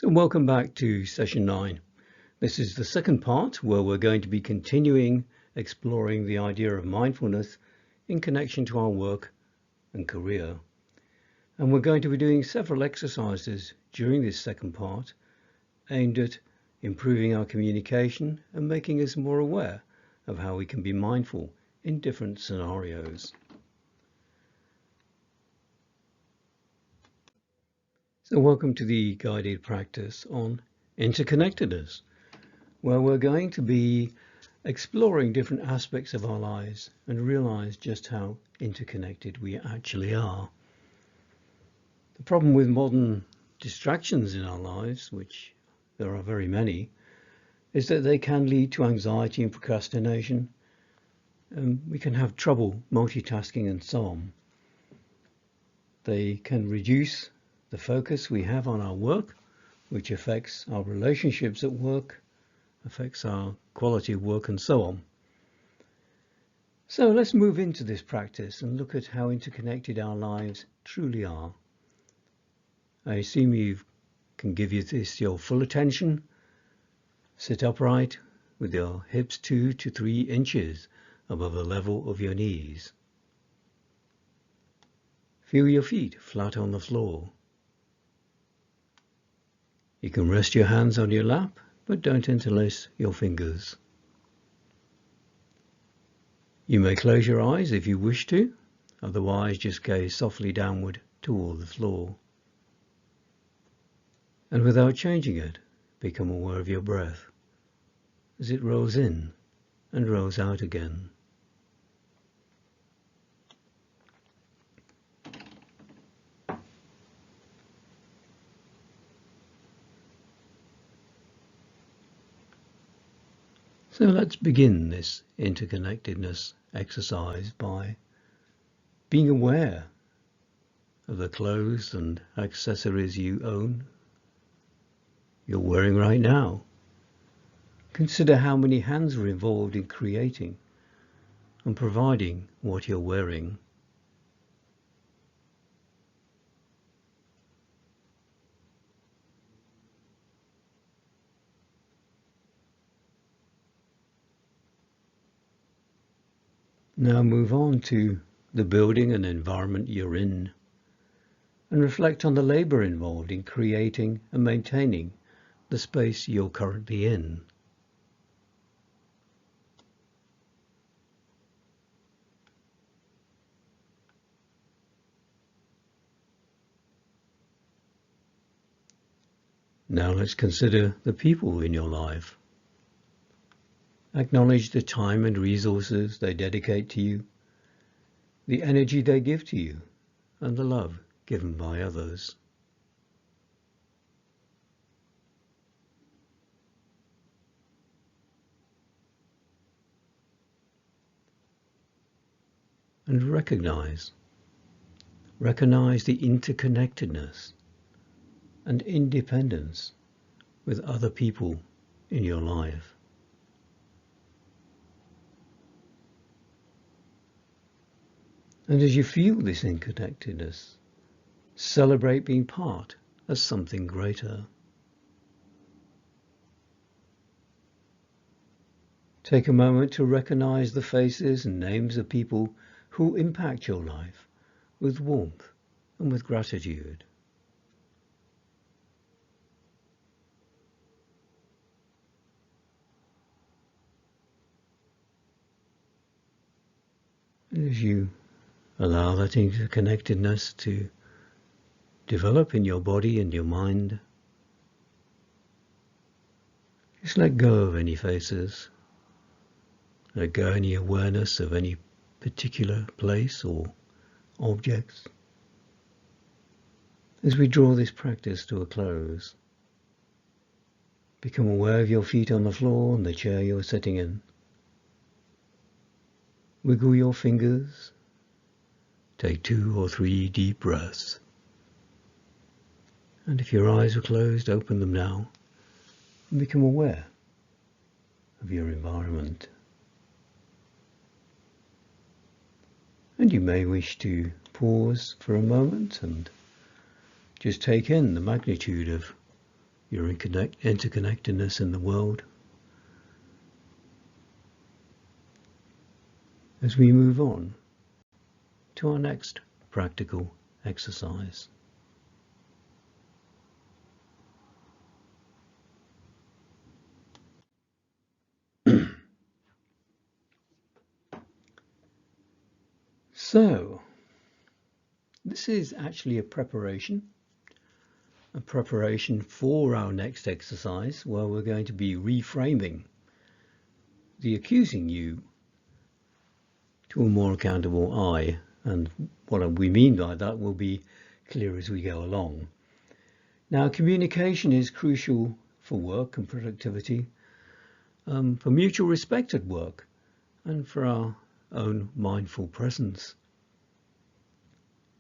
So welcome back to session 9. This is the second part where we're going to be continuing exploring the idea of mindfulness in connection to our work and career. And we're going to be doing several exercises during this second part aimed at improving our communication and making us more aware of how we can be mindful in different scenarios. So welcome to the guided practice on interconnectedness, where we're going to be exploring different aspects of our lives and realize just how interconnected we actually are. The problem with modern distractions in our lives, which there are very many, is that they can lead to anxiety and procrastination, and we can have trouble multitasking and so on. They can reduce the focus we have on our work, which affects our relationships at work, affects our quality of work and so on. So let's move into this practice and look at how interconnected our lives truly are. I assume you can give this your full attention. Sit upright with your hips 2 to 3 inches above the level of your knees. Feel your feet flat on the floor. You can rest your hands on your lap, but don't interlace your fingers. You may close your eyes if you wish to, otherwise just gaze softly downward toward the floor. And without changing it, become aware of your breath as it rolls in and rolls out again. So let's begin this interconnectedness exercise by being aware of the clothes and accessories you own, you're wearing right now. Consider how many hands are involved in creating and providing what you're wearing. Now move on to the building and environment you're in, and reflect on the labor involved in creating and maintaining the space you're currently in. Now let's consider the people in your life. Acknowledge the time and resources they dedicate to you, the energy they give to you, and the love given by others. And recognize the interconnectedness and independence with other people in your life. And as you feel this interconnectedness, celebrate being part of something greater. Take a moment to recognize the faces and names of people who impact your life with warmth and with gratitude. And as you allow that interconnectedness to develop in your body and your mind, just let go of any faces. Let go any awareness of any particular place or objects. As we draw this practice to a close, become aware of your feet on the floor and the chair you're sitting in. Wiggle your fingers. Take 2 or 3 deep breaths. And if your eyes are closed, open them now and become aware of your environment. And you may wish to pause for a moment and just take in the magnitude of your interconnectedness in the world, as we move on to our next practical exercise. So, this is actually a preparation for our next exercise, where we're going to be reframing the accusing you to a more accountable I, and what we mean by that will be clear as we go along. Now, communication is crucial for work and productivity, for mutual respect at work, and for our own mindful presence.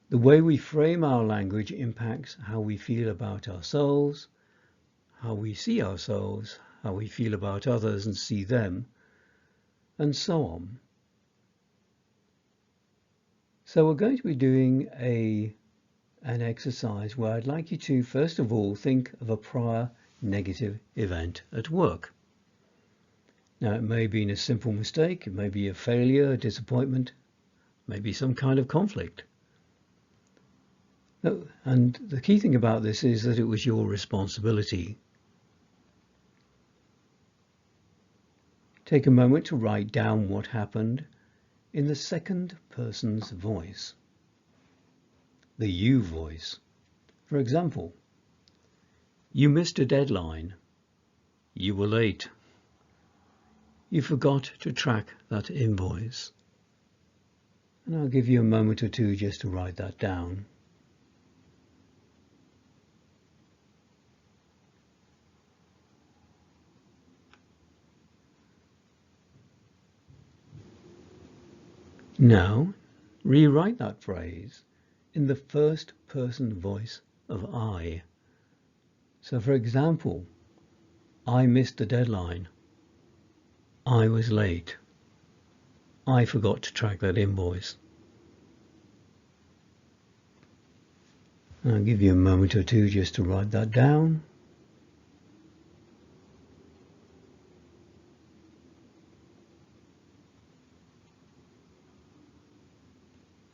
The way we frame our language impacts how we feel about ourselves, how we see ourselves, how we feel about others and see them, and so on. So we're going to be doing an exercise where I'd like you to, first of all, think of a prior negative event at work. Now, it may have been a simple mistake, it may be a failure, a disappointment, maybe some kind of conflict. And the key thing about this is that it was your responsibility. Take a moment to write down what happened in the second person's voice, the you voice. For example, you missed a deadline, you were late, you forgot to track that invoice. And I'll give you a moment or two just to write that down. Now, rewrite that phrase in the first person voice of I. So for example, I missed the deadline. I was late. I forgot to track that invoice. I'll give you a moment or two just to write that down.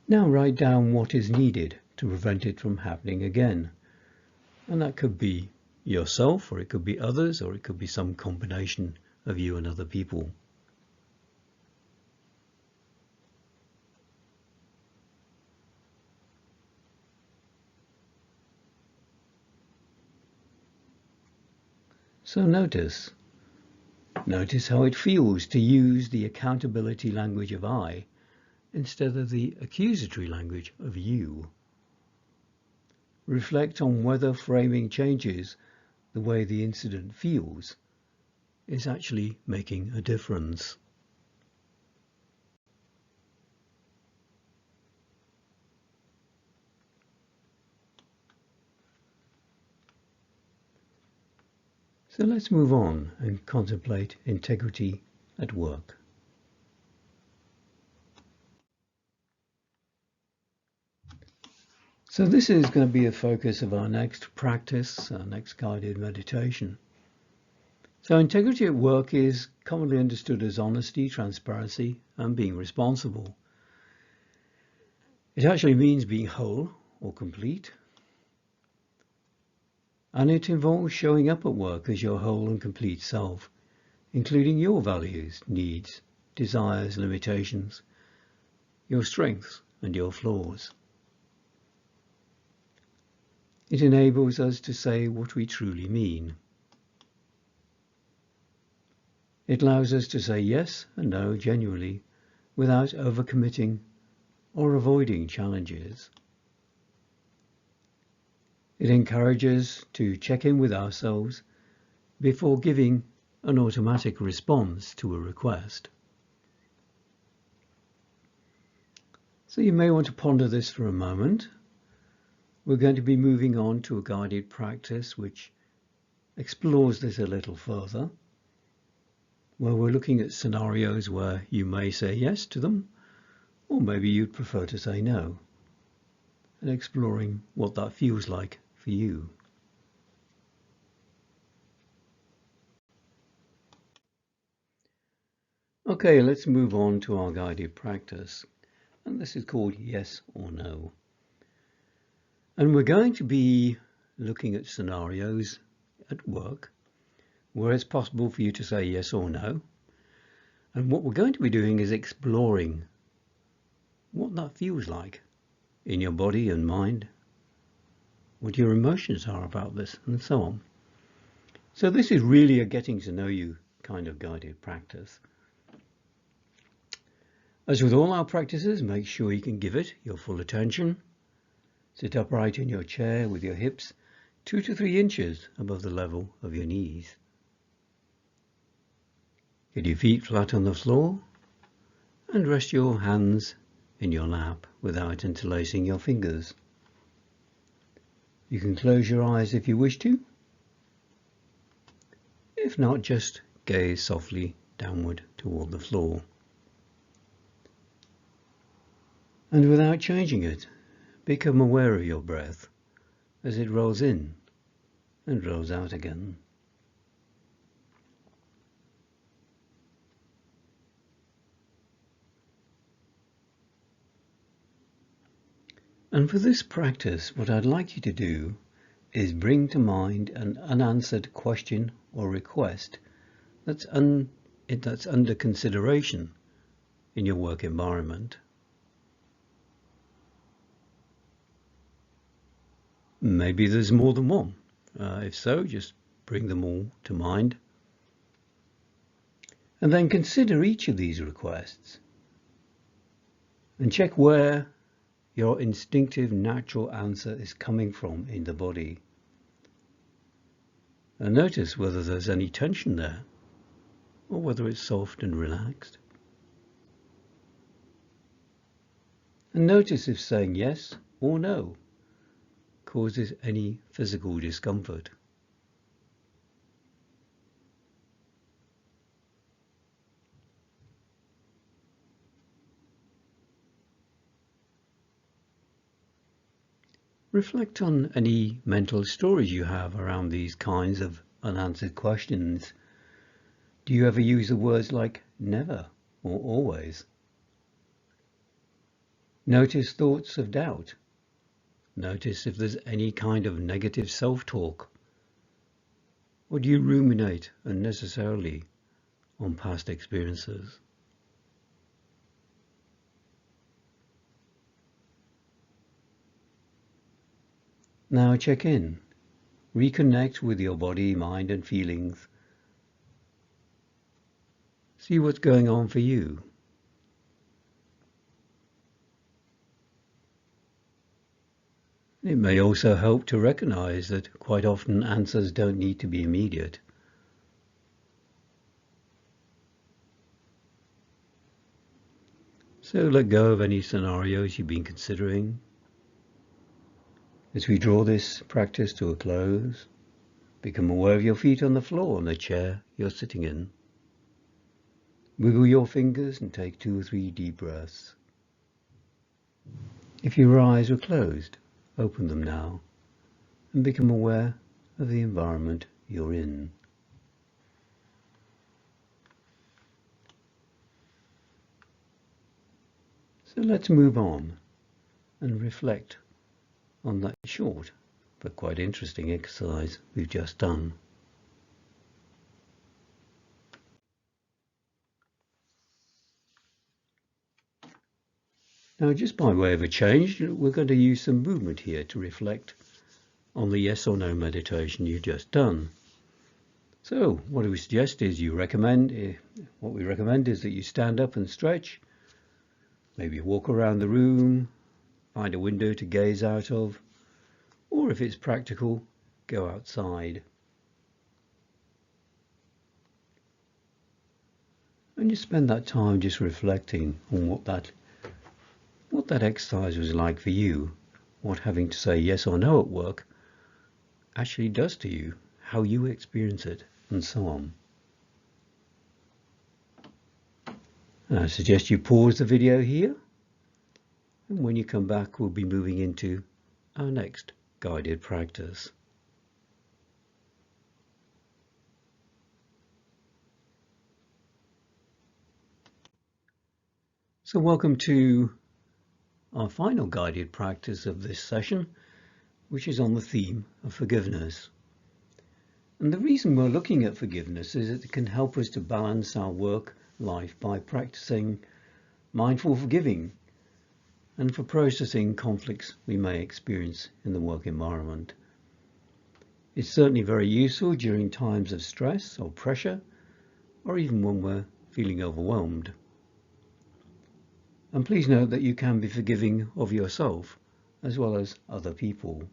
Now write down what is needed to prevent it from happening again. And that could be yourself, or it could be others, or it could be some combination of you and other people. So notice how it feels to use the accountability language of I instead of the accusatory language of you. Reflect on whether framing changes the way the incident feels is actually making a difference. So let's move on and contemplate integrity at work. So this is going to be a focus of our next practice, our next guided meditation. So integrity at work is commonly understood as honesty, transparency, and being responsible. It actually means being whole or complete. And it involves showing up at work as your whole and complete self, including your values, needs, desires, limitations, your strengths and your flaws. It enables us to say what we truly mean. It allows us to say yes and no genuinely, without overcommitting or avoiding challenges. It encourages to check in with ourselves before giving an automatic response to a request. So you may want to ponder this for a moment. We're going to be moving on to a guided practice which explores this a little further, where we're looking at scenarios where you may say yes to them, or maybe you'd prefer to say no, and exploring what that feels like for you. Okay, let's move on to our guided practice. And this is called yes or no. And we're going to be looking at scenarios at work where it's possible for you to say yes or no. And what we're going to be doing is exploring what that feels like in your body and mind, what your emotions are about this, and so on. So this is really a getting to know you kind of guided practice. As with all our practices, make sure you can give it your full attention. Sit upright in your chair with your hips 2 to 3 inches above the level of your knees. Get your feet flat on the floor and rest your hands in your lap without interlacing your fingers. You can close your eyes if you wish to. If not, just gaze softly downward toward the floor. And without changing it, become aware of your breath as it rolls in and rolls out again. And for this practice, what I'd like you to do is bring to mind an unanswered question or request that's under consideration in your work environment. Maybe there's more than one. If so, just bring them all to mind. And then consider each of these requests and check where your instinctive natural answer is coming from in the body. And notice whether there's any tension there or whether it's soft and relaxed. And notice if saying yes or no causes any physical discomfort. Reflect on any mental stories you have around these kinds of unanswered questions. Do you ever use the words like never or always? Notice thoughts of doubt. Notice if there's any kind of negative self-talk. Or do you ruminate unnecessarily on past experiences? Now check in. Reconnect with your body, mind and feelings. See what's going on for you. It may also help to recognize that quite often answers don't need to be immediate. So let go of any scenarios you've been considering. As we draw this practice to a close, become aware of your feet on the floor on the chair you're sitting in. Wiggle your fingers and take 2 or 3 deep breaths. If your eyes are closed, open them now and become aware of the environment you're in. So let's move on and reflect on that short but quite interesting exercise we've just done. Now, just by way of a change, we're going to use some movement here to reflect on the yes or no meditation you've just done. So what we suggest is what we recommend is that you stand up and stretch, maybe walk around the room, find a window to gaze out of, or if it's practical, go outside. And you spend that time just reflecting on what that exercise was like for you, what having to say yes or no at work actually does to you, how you experience it, and so on. And I suggest you pause the video here, and when you come back we'll be moving into our next guided practice. So welcome to our final guided practice of this session, which is on the theme of forgiveness. And the reason we're looking at forgiveness is that it can help us to balance our work life by practicing mindful forgiving and for processing conflicts we may experience in the work environment. It's certainly very useful during times of stress or pressure, or even when we're feeling overwhelmed. And please note that you can be forgiving of yourself as well as other people.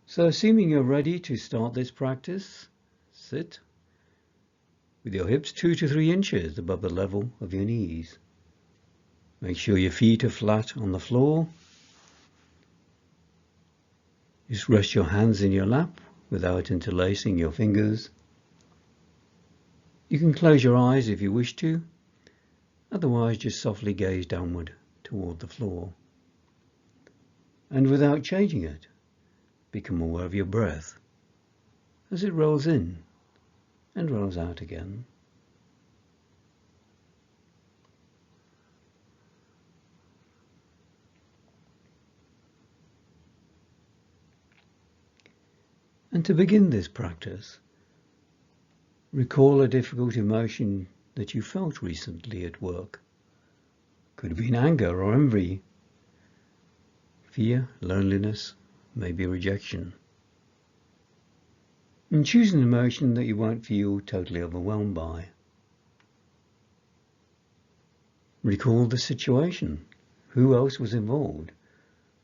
So assuming you're ready to start this practice, sit with your hips 2 to 3 inches above the level of your knees. Make sure your feet are flat on the floor. Just rest your hands in your lap without interlacing your fingers. You can close your eyes if you wish to. Otherwise, just softly gaze downward toward the floor. And without changing it, become aware of your breath as it rolls in and rolls out again. And to begin this practice, recall a difficult emotion that you felt recently at work. Could have been anger or envy, fear, loneliness, maybe rejection. And choose an emotion that you won't feel totally overwhelmed by. Recall the situation, who else was involved,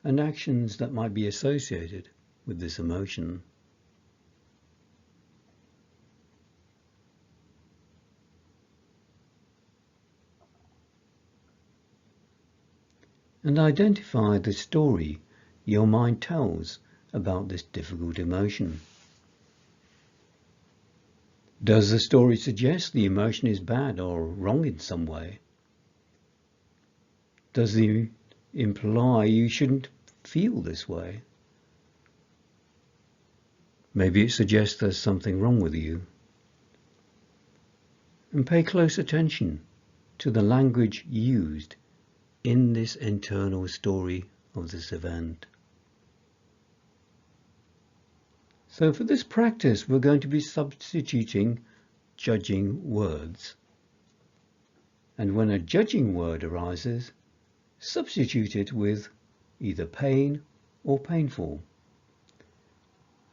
and actions that might be associated with this emotion. And identify the story your mind tells about this difficult emotion. Does the story suggest the emotion is bad or wrong in some way? Does it imply you shouldn't feel this way? Maybe it suggests there's something wrong with you. And pay close attention to the language used in this internal story of this event. So for this practice, we're going to be substituting judging words. And when a judging word arises, substitute it with either pain or painful.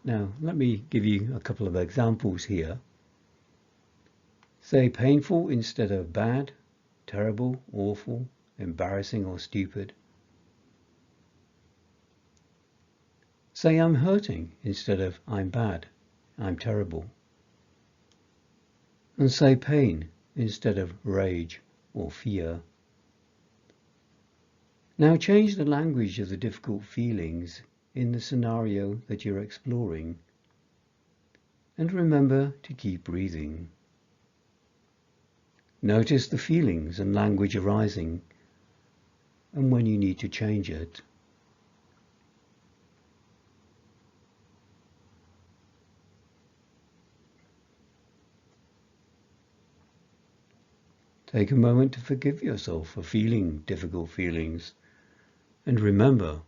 Now, let me give you a couple of examples here. Say painful instead of bad, terrible, awful, embarrassing or stupid. Say I'm hurting instead of I'm bad, I'm terrible. And say pain instead of rage or fear. Now change the language of the difficult feelings in the scenario that you're exploring. And remember to keep breathing. Notice the feelings and language arising and when you need to change it. Take a moment to forgive yourself for feeling difficult feelings. And remember,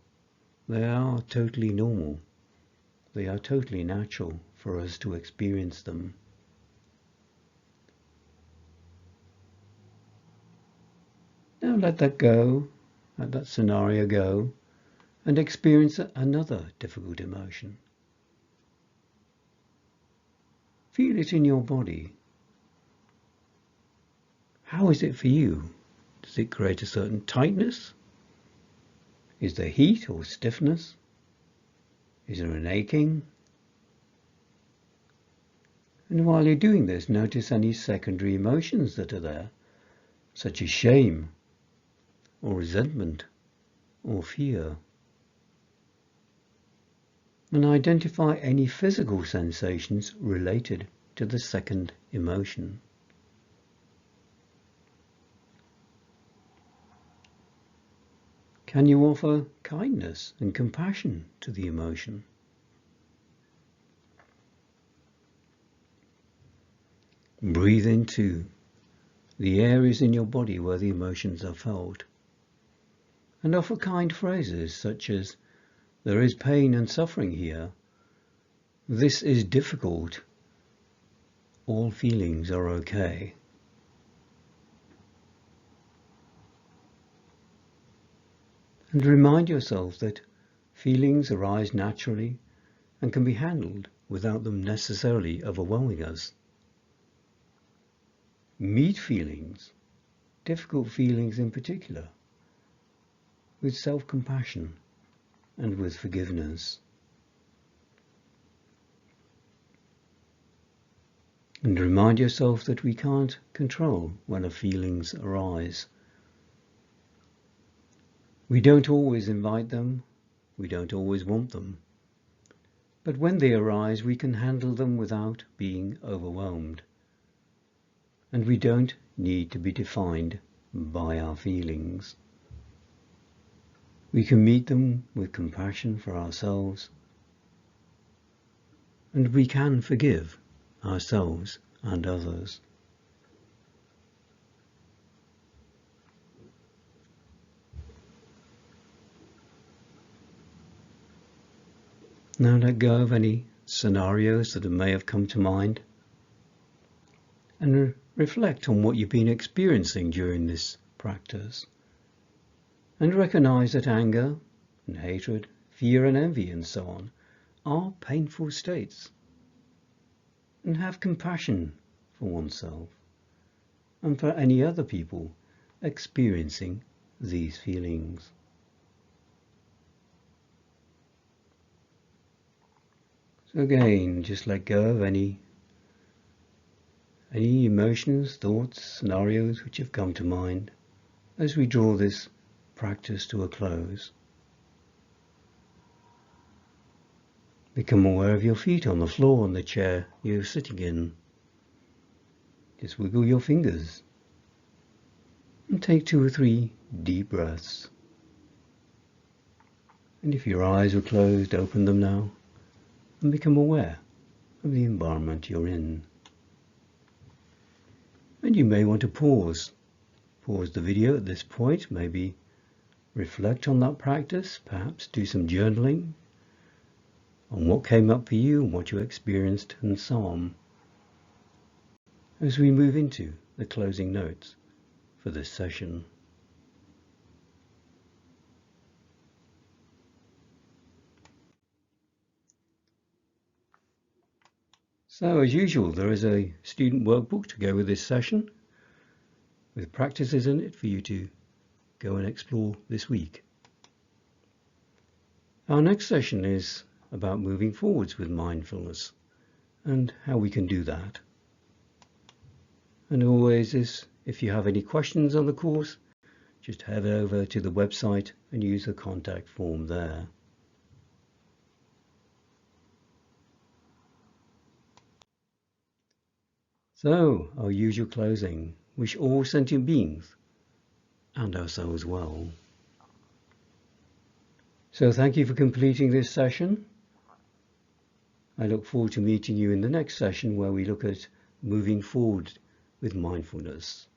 they are totally normal. They are totally natural for us to experience them. Now let that go, let that scenario go, and experience another difficult emotion. Feel it in your body. How is it for you? Does it create a certain tightness? Is there heat or stiffness? Is there an aching? And while you're doing this, notice any secondary emotions that are there, such as shame, or resentment, or fear. And identify any physical sensations related to the second emotion. Can you offer kindness and compassion to the emotion? Breathe into the areas in your body where the emotions are felt. And offer kind phrases such as, "There is pain and suffering here. This is difficult. All feelings are okay." And remind yourself that feelings arise naturally and can be handled without them necessarily overwhelming us. Meet feelings, difficult feelings in particular, with self-compassion and with forgiveness. And remind yourself that we can't control when our feelings arise. We don't always invite them, we don't always want them. But when they arise, we can handle them without being overwhelmed. And we don't need to be defined by our feelings. We can meet them with compassion for ourselves, and we can forgive ourselves and others. Now let go of any scenarios that may have come to mind and reflect on what you've been experiencing during this practice. And recognize that anger and hatred, fear and envy and so on are painful states. And have compassion for oneself and for any other people experiencing these feelings. So again, just let go of any emotions, thoughts, scenarios which have come to mind as we draw this practice to a close. Become aware of your feet on the floor on the chair you're sitting in. Just wiggle your fingers and take 2 or 3 deep breaths. And if your eyes were closed, open them now and become aware of the environment you're in. And you may want to pause the video at this point, maybe reflect on that practice, perhaps do some journaling on what came up for you and what you experienced and so on, as we move into the closing notes for this session. So as usual, there is a student workbook to go with this session with practices in it for you to go and explore this week. Our next session is about moving forwards with mindfulness and how we can do that. And always, if you have any questions on the course, just head over to the website and use the contact form there. So, our usual closing. Wish all sentient beings and ourselves well. So thank you for completing this session. I look forward to meeting you in the next session where we look at moving forward with mindfulness.